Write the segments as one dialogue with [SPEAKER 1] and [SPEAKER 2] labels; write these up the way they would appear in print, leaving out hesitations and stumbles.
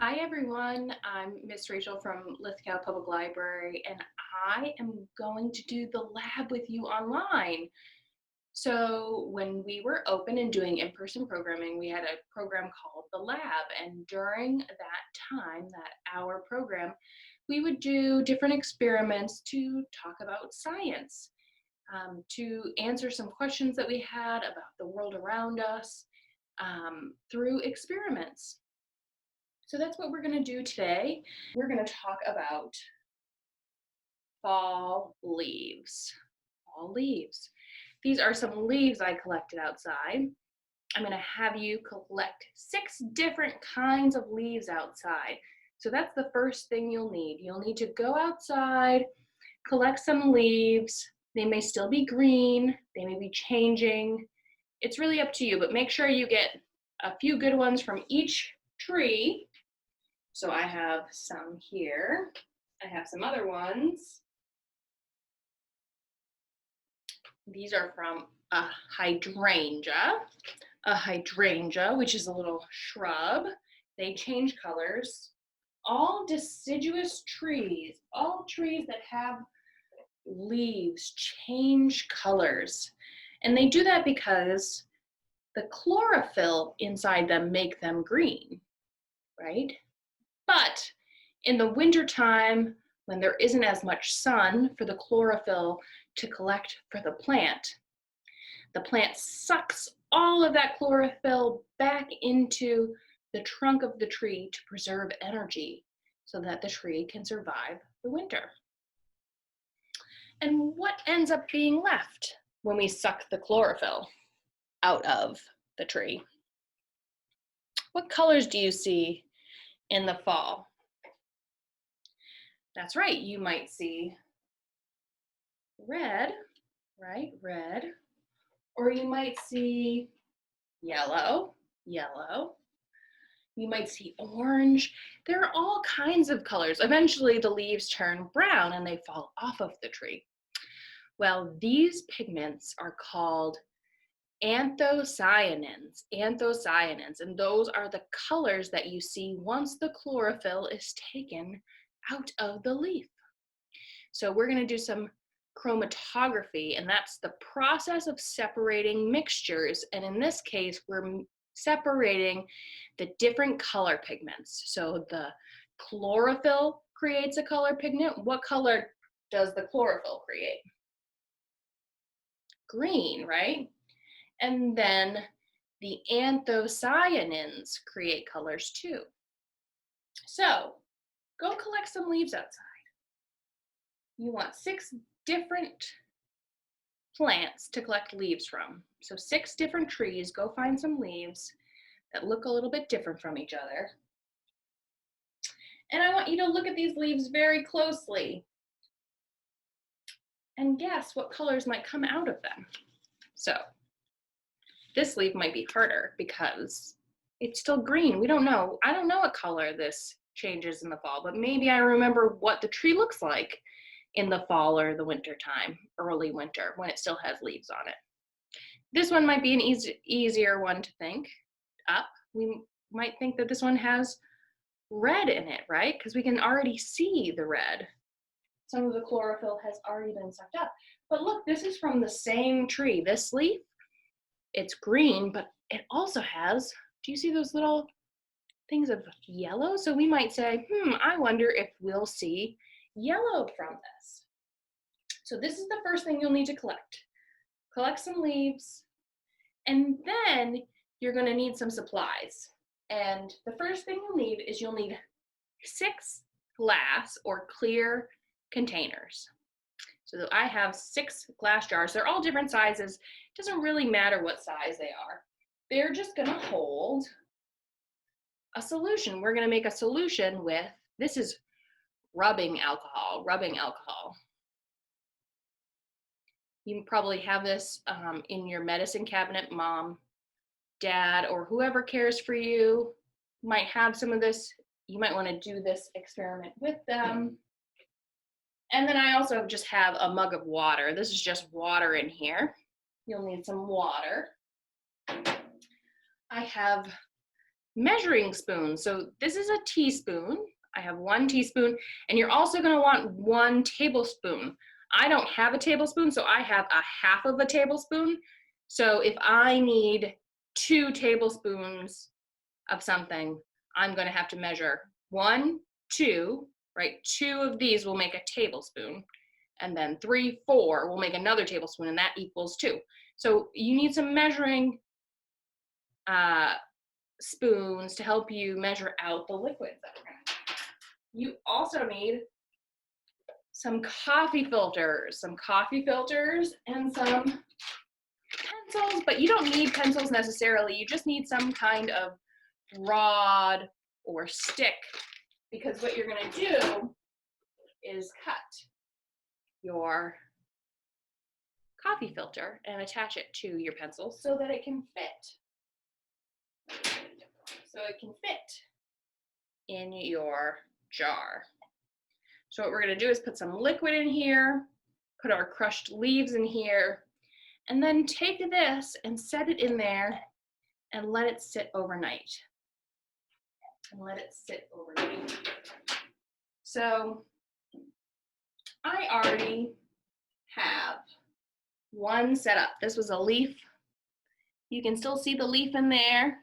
[SPEAKER 1] Hi everyone, I'm Miss Rachel from Lithgow Public Library and I am going to do the lab with you online. So when we were open and doing in-person programming, we had a program called the lab, and during that time, that hour program, we would do different experiments to talk about science, to answer some questions that we had about the world around us through experiments. So that's what we're going to do today. We're going to talk about fall leaves. Fall leaves. These are some leaves I collected outside. I'm going to have you collect 6 different kinds of leaves outside. So that's the first thing you'll need. You'll need to go outside, collect some leaves. They may still be green, they may be changing. It's really up to you, but make sure you get a few good ones from each tree. So I have some here. I have some other ones. These are from a hydrangea, which is a little shrub. They change colors. All deciduous trees, all trees that have leaves change colors. And they do that because the chlorophyll inside them make them green, right? But in the wintertime, when there isn't as much sun for the chlorophyll to collect for the plant sucks all of that chlorophyll back into the trunk of the tree to preserve energy so that the tree can survive the winter. And what ends up being left when we suck the chlorophyll out of the tree? What colors do you see in the fall? That's right, you might see red, right? Red. Or you might see yellow, yellow. You might see orange. There are all kinds of colors. Eventually the leaves turn brown and they fall off of the tree. Well, these pigments are called anthocyanins, and those are the colors that you see once the chlorophyll is taken out of the leaf. So we're going to do some chromatography, and that's the process of separating mixtures. And in this case, we're separating the different color pigments. So the chlorophyll creates a color pigment. What color does the chlorophyll create? Green, right? And then the anthocyanins create colors too. So go collect some leaves outside. You want 6 different plants to collect leaves from. So 6 different trees, go find some leaves that look a little bit different from each other. And I want you to look at these leaves very closely and guess what colors might come out of them. So this leaf might be harder because it's still green. We don't know. I don't know what color this changes in the fall, but maybe I remember what the tree looks like in the fall or the winter time, early winter, when it still has leaves on it. This one might be an easier one to think up. We might think that this one has red in it, right? Because we can already see the red. Some of the chlorophyll has already been sucked up. But look, this is from the same tree. This leaf, it's green, but it also has, do you see those little things of yellow? So we might say, I wonder if we'll see yellow from this. So this is the first thing you'll need to collect. Collect some leaves, and then you're going to need some supplies. And the first thing you'll need 6 glass or clear containers. So I have 6 glass jars. They're all different sizes. It doesn't really matter what size they are. They're just going to hold a solution. We're going to make a solution with, this is rubbing alcohol. You probably have this in your medicine cabinet. Mom, dad, or whoever cares for you might have some of this. You might want to do this experiment with them. And then I also just have a mug of water. This is just water in here. You'll need some water. I have measuring spoon. So this is a teaspoon. I have 1 teaspoon, and you're also going to want 1 tablespoon. I don't have a tablespoon, so I have a half of a tablespoon. So if I need 2 tablespoons of something, I'm going to have to measure 1, 2, right? 2 of these will make a tablespoon, and then 3, 4 will make another tablespoon, and that equals 2. So you need some measuring spoons to help you measure out the liquids that we're going to make. You also need some coffee filters and some pencils, but you don't need pencils necessarily. You just need some kind of rod or stick, because what you're going to do is cut your coffee filter and attach it to your pencil so that it can fit. So it can fit in your jar. So what we're going to do is put some liquid in here, put our crushed leaves in here, and then take this and set it in there and let it sit overnight. So I already have one set up. This was a leaf. You can still see the leaf in there.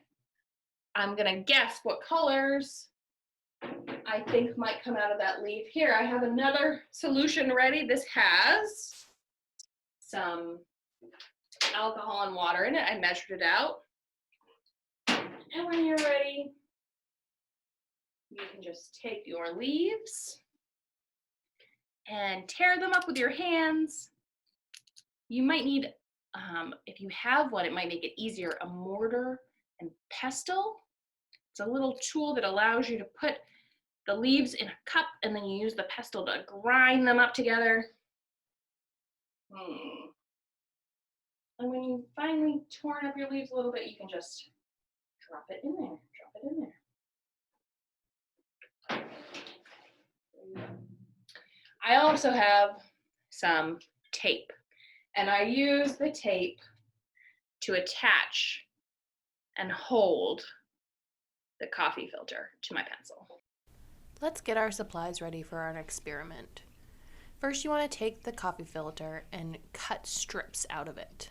[SPEAKER 1] I'm gonna guess what colors I think might come out of that leaf. Here, I have another solution ready. This has some alcohol and water in it. I measured it out. And when you're ready, you can just take your leaves and tear them up with your hands. You might need, if you have one, it might make it easier, a mortar and pestle. It's a little tool that allows you to put the leaves in a cup, and then you use the pestle to grind them up together. And when you finally torn up your leaves a little bit, you can just drop it in there. I also have some tape, and I use the tape to attach and hold the coffee filter to my pencil.
[SPEAKER 2] Let's get our supplies ready for our experiment. First, you want to take the coffee filter and cut strips out of it.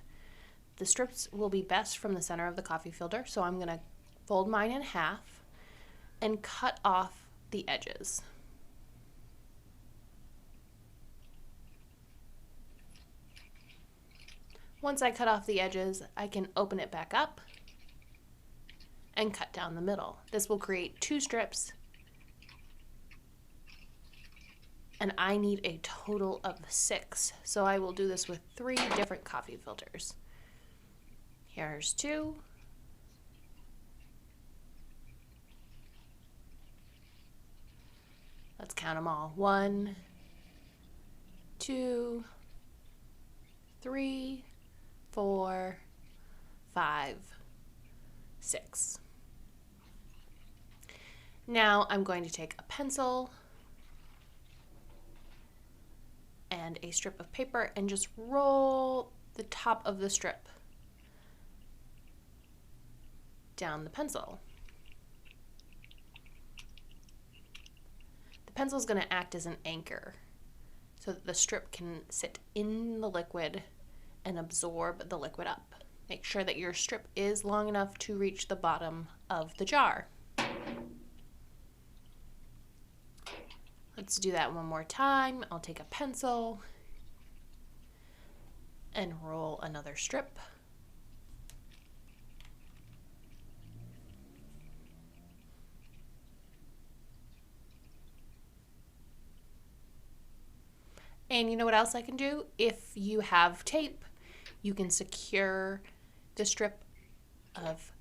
[SPEAKER 2] The strips will be best from the center of the coffee filter, so I'm going to fold mine in half and cut off the edges. Once I cut off the edges, I can open it back up and cut down the middle. This will create 2 strips, and I need a total of 6. So I will do this with 3 different coffee filters. Here's 2. Let's count them all. 1, 2, 3, 4, 5, 6. Now I'm going to take a pencil and a strip of paper and just roll the top of the strip down the pencil. The pencil is going to act as an anchor so that the strip can sit in the liquid and absorb the liquid up. Make sure that your strip is long enough to reach the bottom of the jar. Let's do that one more time. I'll take a pencil and roll another strip. And you know what else I can do? If you have tape, you can secure the strip of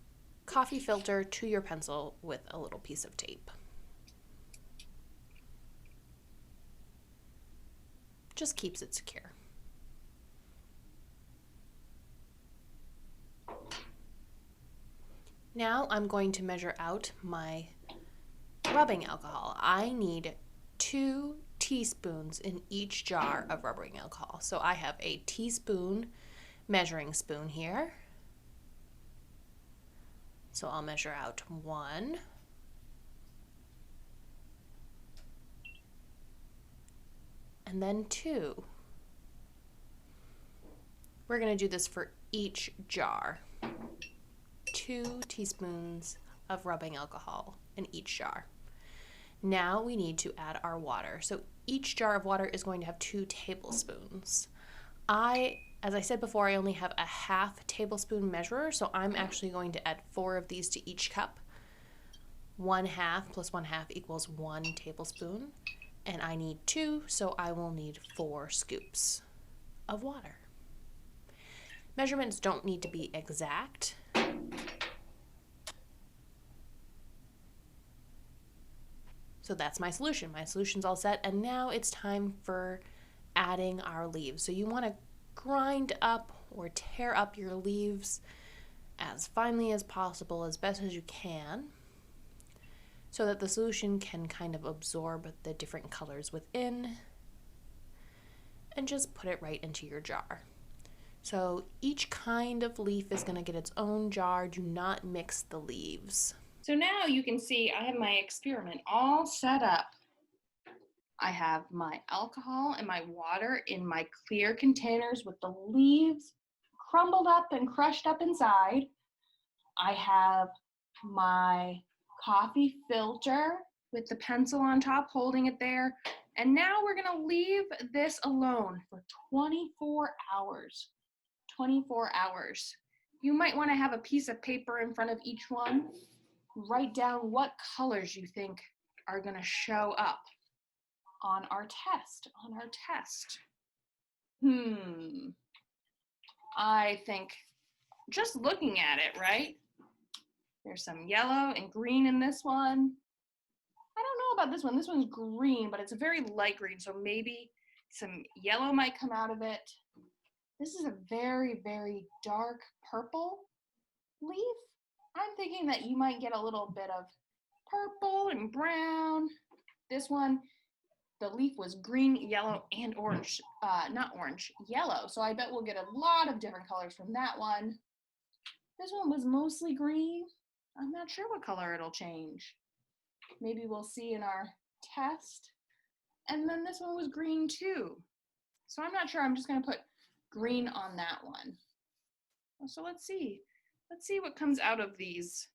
[SPEAKER 2] coffee filter to your pencil with a little piece of tape. Just keeps it secure. Now I'm going to measure out my rubbing alcohol. I need 2 teaspoons in each jar of rubbing alcohol. So I have a teaspoon measuring spoon here. So I'll measure out 1. And then 2. We're going to do this for each jar. 2 teaspoons of rubbing alcohol in each jar. Now we need to add our water. So each jar of water is going to have 2 tablespoons. As I said before, I only have a half tablespoon measurer, so I'm actually going to add 4 of these to each cup. 1/2 plus 1/2 equals 1 tablespoon, and I need 2, so I will need 4 scoops of water. Measurements don't need to be exact. So that's my solution. My solution's all set, and now it's time for adding our leaves. So you want to grind up or tear up your leaves as finely as possible, as best as you can, so that the solution can kind of absorb the different colors within, and just put it right into your jar. So each kind of leaf is going to get its own jar. Do not mix the leaves.
[SPEAKER 1] So now you can see I have my experiment all set up. I have my alcohol and my water in my clear containers with the leaves crumbled up and crushed up inside. I have my coffee filter with the pencil on top holding it there. And now we're going to leave this alone for 24 hours. 24 hours. You might want to have a piece of paper in front of each one. Write down what colors you think are going to show up on our test. I think just looking at it, right? There's some yellow and green in this one. I don't know about this one. This one's green, but it's a very light green, so maybe some yellow might come out of it. This is a very, very dark purple leaf. I'm thinking that you might get a little bit of purple and brown. This one, the leaf was green, yellow, and orange. Not orange, yellow. So I bet we'll get a lot of different colors from that one. This one was mostly green. I'm not sure what color it'll change. Maybe we'll see in our test. And then this one was green too. So I'm not sure. I'm just going to put green on that one. So let's see. Let's see what comes out of these.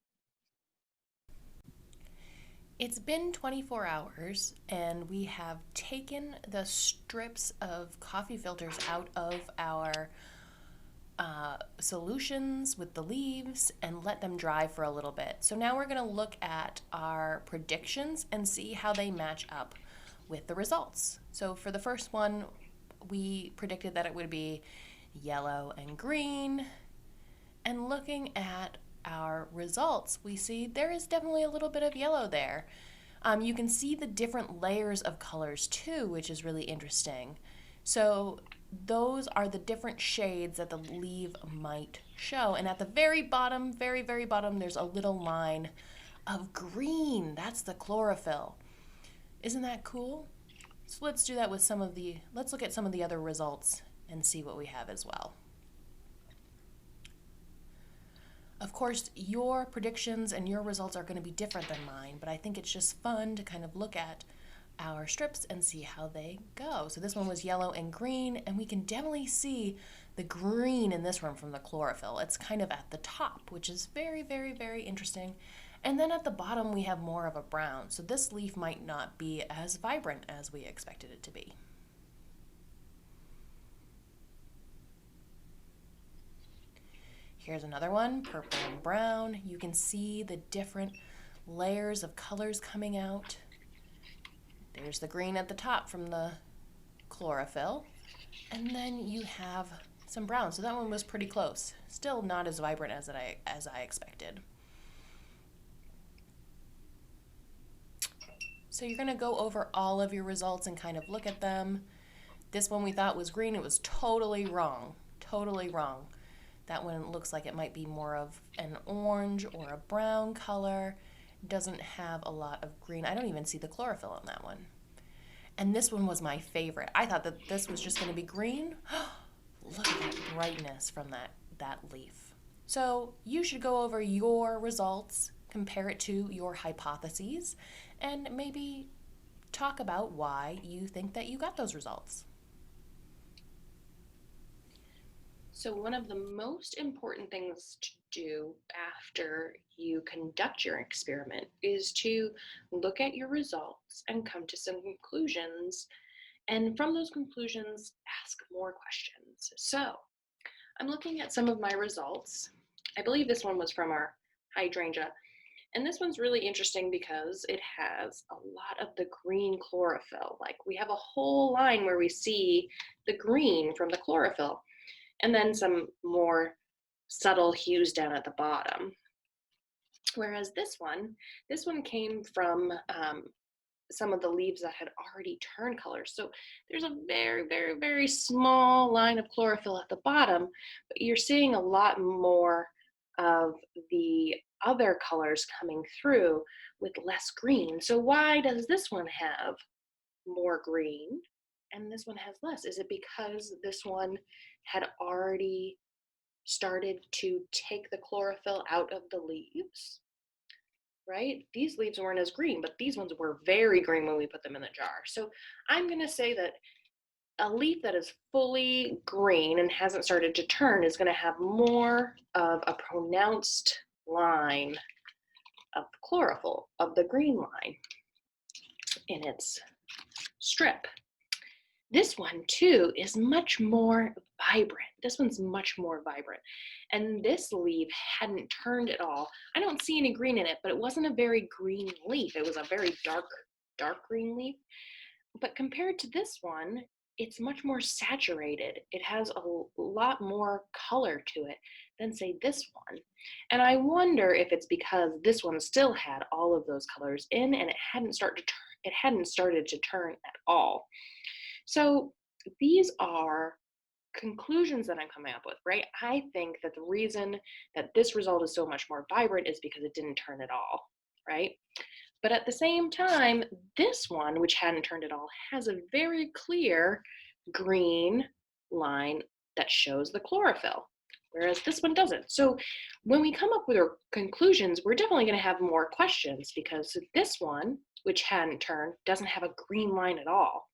[SPEAKER 2] It's been 24 hours, and we have taken the strips of coffee filters out of our solutions with the leaves and let them dry for a little bit. So now we're going to look at our predictions and see how they match up with the results. So for the first one, we predicted that it would be yellow and green. And looking at our results, we see there is definitely a little bit of yellow there. You can see the different layers of colors too, which is really interesting. So those are the different shades that the leaf might show. And at the very bottom, very, very bottom, there's a little line of green. That's the chlorophyll. Isn't that cool? So let's do that with let's look at some of the other results and see what we have as well. Of course, your predictions and your results are going to be different than mine, but I think it's just fun to kind of look at our strips and see how they go. So this one was yellow and green, and we can definitely see the green in this one from the chlorophyll. It's kind of at the top, which is very, very, very interesting. And then at the bottom, we have more of a brown. So this leaf might not be as vibrant as we expected it to be. Here's another one, purple and brown. You can see the different layers of colors coming out. There's the green at the top from the chlorophyll. And then you have some brown. So that one was pretty close. Still not as vibrant as I expected. So you're going to go over all of your results and kind of look at them. This one we thought was green. It was totally wrong. Totally wrong. That one looks like it might be more of an orange or a brown color. Doesn't have a lot of green. I don't even see the chlorophyll on that one. And this one was my favorite. I thought that this was just going to be green. Look at that brightness from that leaf. So you should go over your results, compare it to your hypotheses, and maybe talk about why you think that you got those results.
[SPEAKER 1] So one of the most important things to do after you conduct your experiment is to look at your results and come to some conclusions. And from those conclusions, ask more questions. So I'm looking at some of my results. I believe this one was from our hydrangea. And this one's really interesting because it has a lot of the green chlorophyll. Like we have a whole line where we see the green from the chlorophyll, and then some more subtle hues down at the bottom. Whereas this one came from some of the leaves that had already turned color. So there's a very, very, very small line of chlorophyll at the bottom, but you're seeing a lot more of the other colors coming through with less green. So why does this one have more green and this one has less? Is it because this one had already started to take the chlorophyll out of the leaves? Right? These leaves weren't as green, but these ones were very green when we put them in the jar. So I'm going to say that a leaf that is fully green and hasn't started to turn is going to have more of a pronounced line of chlorophyll, of the green line in its strip. This one too is much more vibrant. This one's much more vibrant. And this leaf hadn't turned at all. I don't see any green in it, but it wasn't a very green leaf. It was a very dark green leaf. But compared to this one, it's much more saturated. It has a lot more color to it than say this one. And I wonder if it's because this one still had all of those colors in and it hadn't started to turn at all. So these are conclusions that I'm coming up with, right? I think that the reason that this result is so much more vibrant is because it didn't turn at all, right? But at the same time, this one, which hadn't turned at all, has a very clear green line that shows the chlorophyll, whereas this one doesn't. So when we come up with our conclusions, we're definitely going to have more questions because this one, which hadn't turned, doesn't have a green line at all.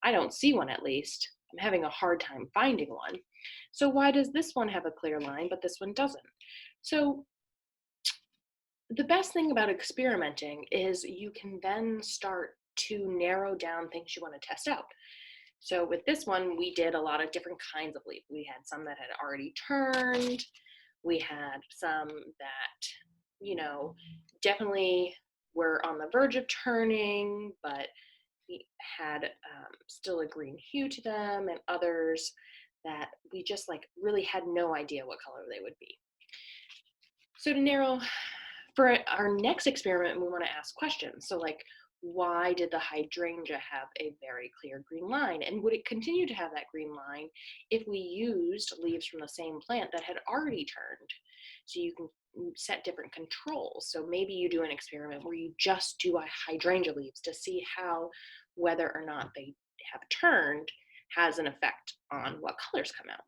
[SPEAKER 1] I don't see one, at least. I'm having a hard time finding one. So why does this one have a clear line, but this one doesn't? So the best thing about experimenting is you can then start to narrow down things you want to test out. So with this one, we did a lot of different kinds of leaf. We had some that had already turned. We had some that, definitely were on the verge of turning, but had still a green hue to them, and others that we just really had no idea what color they would be. So to narrow, for our next experiment, we want to ask questions. So why did the hydrangea have a very clear green line? And would it continue to have that green line if we used leaves from the same plant that had already turned? So you can set different controls. So maybe you do an experiment where you just do a hydrangea leaves to see how whether or not they have turned has an effect on what colors come out.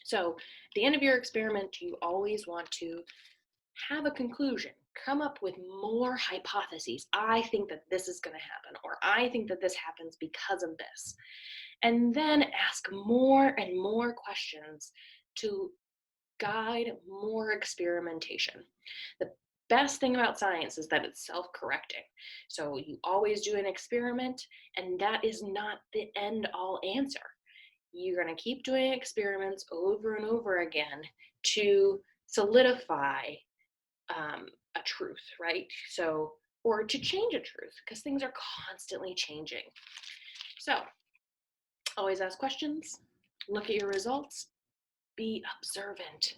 [SPEAKER 1] So at the end of your experiment, you always want to have a conclusion, come up with more hypotheses. I think that this is going to happen, or I think that this happens because of this. And then ask more and more questions to guide more experimentation. The best thing about science is that it's self-correcting. So you always do an experiment, and that is not the end-all answer. You're going to keep doing experiments over and over again to solidify a truth, right? So, or to change a truth, because things are constantly changing. So, always ask questions, look at your results, be observant,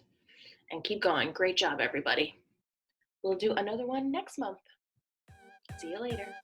[SPEAKER 1] and keep going. Great job, everybody. We'll do another one next month. See you later.